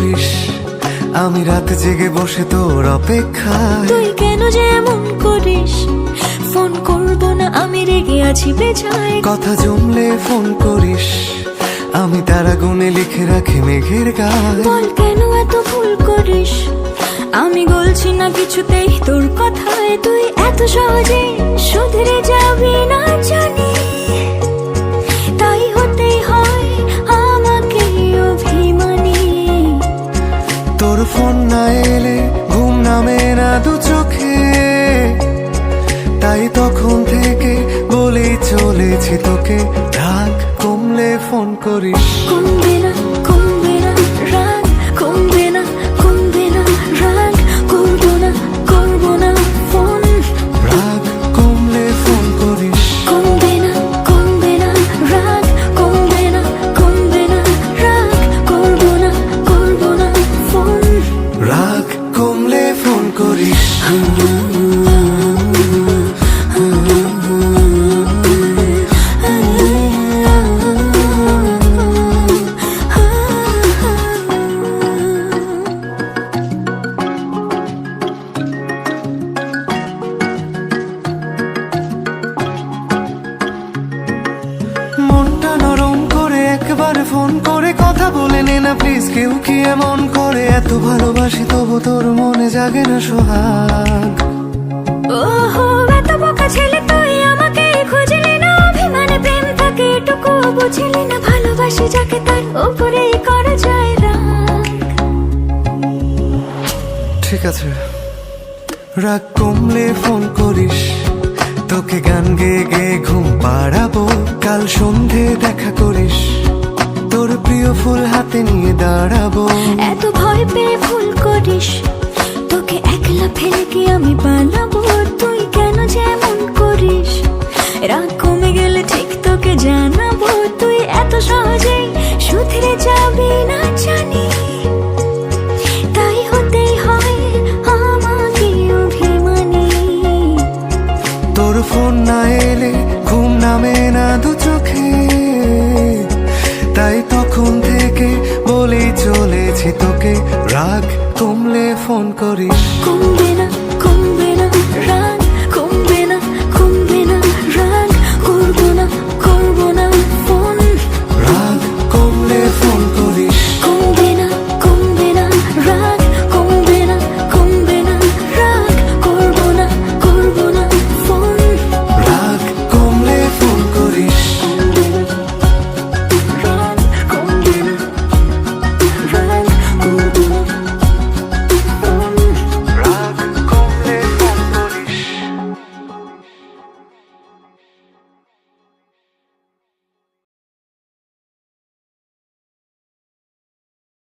করিস, আমি রাত জেগে বসে তোর অপেক্ষায়। তুই কেন যে এমন করিস, ফোন করবো না আমি রেগে আছি বেজায়। কথা জমলে ফোন করিস, আমি তারা গুনে লিখে রাখি মেঘের গায়ে। বল কেন এত ভুল করিস, আমি গলছি না কিছুতেই তোর কথায়। তুই এত সহজে শুধরে যাবি না জানি, তাই হতেই হয় আমাকে অভিমানী। তোর ফোন না এলে ঘুম নামে না দু চোখে, তাই তখন থেকে বলেই চলেছি তোকে, রাগ কমলে ফোন করিস। কমবে না কমবে না রাগ, কমবে না কমবে না রাগ, করবো না ফোন। রাগ কমলে ফোন করিস। কমবে না রাগ, কমবে না রাগ, করবো না ফোন। রাগ কমলে ফোন করিস। মনটা নরম করে একবার ফোন করে কথা বলে নে না প্লিজ। কেউ কি এমন করে, এত ভালোবাসি তবু তোর মনে জাগে না সোহাগ। ওহো এত বোকা ছেলে তুই, আমাকে খুঁজলি না অভিমানে প্রেম থাকে এটুকু বুঝলি না। ভালোবাসি যাকে তার উপরেই করা যায় রাগ। ঠিক আছে, রাগ কমলে ফোন করিস, তোকে গান গেয়ে গেয়ে ঘুম পাড়াবো। কাল সন্ধে দেখা করিস, তোর প্রিয় ফুল হাতে নিয়ে দাঁড়াবো। এত ভয় পেয়ে ভুল করিস, তোকে একলা ফেলে কি আমি পালাবো? তুই কেন যে এমন